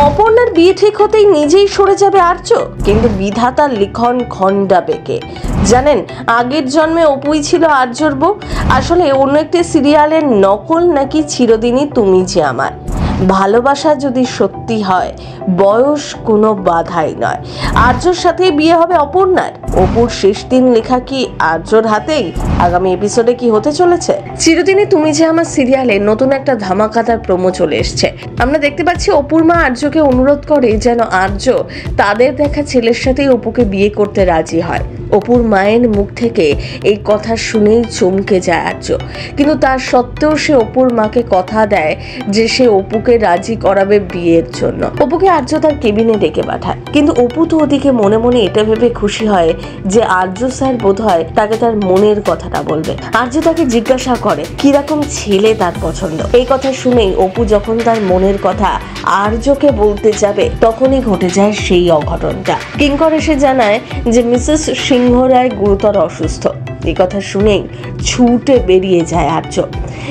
অপর্ণার বিয়ে ঠিক হতেই নিজেই সরে যাবে আর্য, কিন্তু বিধাতার লিখন খন্ডা বেঁকে। জানেন, আগের জন্মে অপুই ছিল আর্যর বউ। আসলে অন্য একটি সিরিয়ালের নকল নাকি চিরদিনই তুমি যে আমার। ভালোবাসা যদি সত্যি হয়, বয়স কোনো বাধাই নয়। আর্যর সাথে বিয়ে হবে অপর্ণার। অপুর শেষ দিন লেখা কি আর্যর হাতেই? আগামী এপিসোডে কি হতে চলেছে? চিরদিনই তুমি যে আমার সিরিয়ালে নতুন একটা ধামাকাদার প্রোমো চলে এসছে। আমরা দেখতে পাচ্ছি অপুর মা আর্যকে অনুরোধ করে যেন আর্য তাদের দেখা ছেলের সাথেই অপুকে বিয়ে করতে রাজি হয়। অপুর মায়ের মুখ থেকে এই কথা শুনেই চমকে যায় আর্য, কিন্তু তার সত্ত্বেও সে অপুর মাকে কথা দেয় যে সে অপুকে রাজি করাবে বিয়ের জন্য। অপুকে আর্য তার কেবিনে ডেকে পাঠায়, কিন্তু অপু তো ওদিকে মনে মনে এটা ভেবে খুশি হয় যে আর্য স্যার বোধহয় তাকে তার মনের কথাটা বলবে। আর্য তাকে জিজ্ঞাসা করে কিরকম ছেলে তার পছন্দ। এই কথা শুনেই অপু যখন তার মনের কথা আর্যকে বলতে যাবে, তখনই ঘটে যায় সেই অঘটনটা। কিঙ্কর এসে জানায় যে মিসেস সিংহ রায় গুরুতর অসুস্থ। এই কথা শুনেই ছুটে বেরিয়ে যায় আর্য,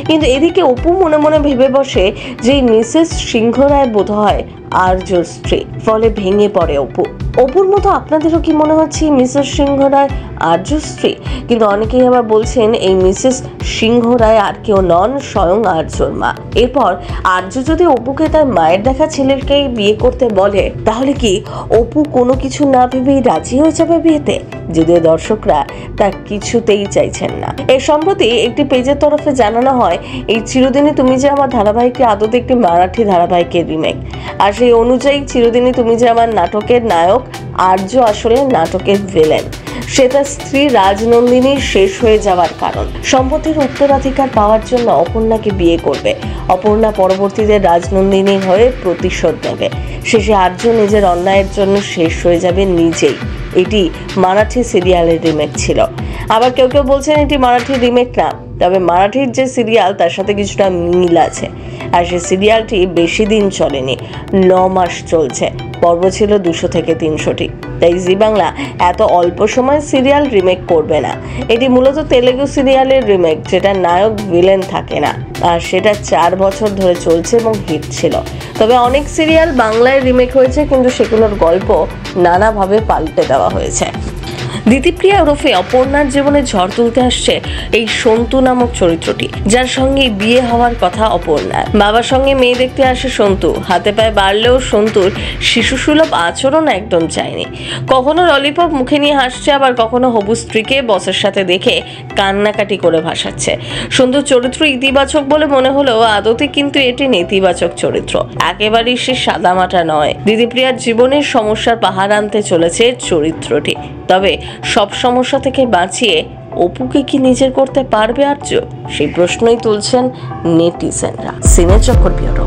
কিন্তু এদিকে অপু মনে মনে ভেবে বসে যে মিসেস সিংহ রায় বোধ হয় আর্যর স্ত্রী। ফলে ভেঙে পড়ে অপু। অপুর মতো আপনাদেরও কি মনে হচ্ছে মিসেস সিংহ রায় আর্যর স্ত্রী? কিন্তু অনেকেই আবার বলছেন এই মিসেস সিংহ রায় আর কেউ নন, স্বয়ং আর্যর মা। এরপর আর্য যদি অপুকে তার মায়ের দেখা ছেলেকেই বিয়ে করতে বলে, তাহলে কি অপু কোনো কিছু না ভেবেই রাজি হয়ে যাবে বিয়েতে? যদিও দর্শকরা তা কিছুতেই চাইছেন না। এর সম্প্রতি একটি পেজের তরফে জানানো হয় এই চিরদিনই তুমি যে আমার ধারাবাহিকটি আদতে একটি মারাঠি ধারাবাহিকের রিমেক, আর সেই অনুযায়ী চিরদিনই তুমি যে আমার নাটকের নায়ক আর্য আসলে নাটকের ভিলেন। সে তার স্ত্রী রাজনন্দিনীর শেষ হয়ে যাওয়ার কারণ। সম্পত্তির উত্তরাধিকার পাওয়ার জন্য অপর্ণাকে বিয়ে করবে। অপর্ণা পরবর্তীতে রাজনন্দিনীর হয়ে প্রতিশোধ নেবে। শেষে আর্য নিজের অন্যায়ের জন্য শেষ হয়ে যাবে নিজেই। এটি মারাঠি সিরিয়ালের রিমেক ছিল। আবার কেউ কেউ বলছেন এটি মারাঠি রিমেক না, তবে মারাঠির যে সিরিয়াল তার সাথে কিছুটা মিল আছে। আর সেই সিরিয়ালটি বেশি দিন চলেনি, 9 মাস চলছে। পর্ব ছিল 200 থেকে 300টি। তাই জি বাংলা এত অল্প সময় সিরিয়াল রিমেক করবে না। এটি মূলত তেলেগু সিরিয়ালের রিমেক, যেটা নায়ক ভিলেন থাকে না, আর সেটা 4 বছর ধরে চলছে এবং হিট ছিল। তবে অনেক সিরিয়াল বাংলায় রিমেক হয়েছে, কিন্তু সেগুলোর গল্প নানাভাবে পাল্টে দেওয়া হয়েছে। দিতিপ্রিয়া ওরফে অপর্ণার জীবনে ঝড় তুলতে আসছে এই সন্তু নামক চরিত্রটি, যার সঙ্গে বিয়ে হওয়ার কথা অপর্ণার। বাবার সঙ্গে মেয়ে দেখতে আসে সন্তু। হাতে পায়ে বাড়লেও সন্তুর শিশুসুলভ আচরণ একদম চায়নি। কখনো ললিপপ মুখে নিয়ে হাসছে, আবার কখনো হবু স্ত্রীকে বসের সাথে দেখে কান্নাকাটি করে ভাসাচ্ছে। সন্তুর চরিত্র ইতিবাচক বলে মনে হলেও আদতে কিন্তু এটি নেতিবাচক চরিত্র। একেবারেই সে সাদামাটা নয়। দিতিপ্রিয়ার জীবনের সমস্যার পাহাড় আনতে চলেছে চরিত্রটি। তবে সব সমস্যা থেকে বাঁচিয়ে অপুকে কি নিজের করতে পারবে আর্য? সেই প্রশ্নই তুলছেন নেটিজেনরা। সিনে চক্কর ব্যুরো।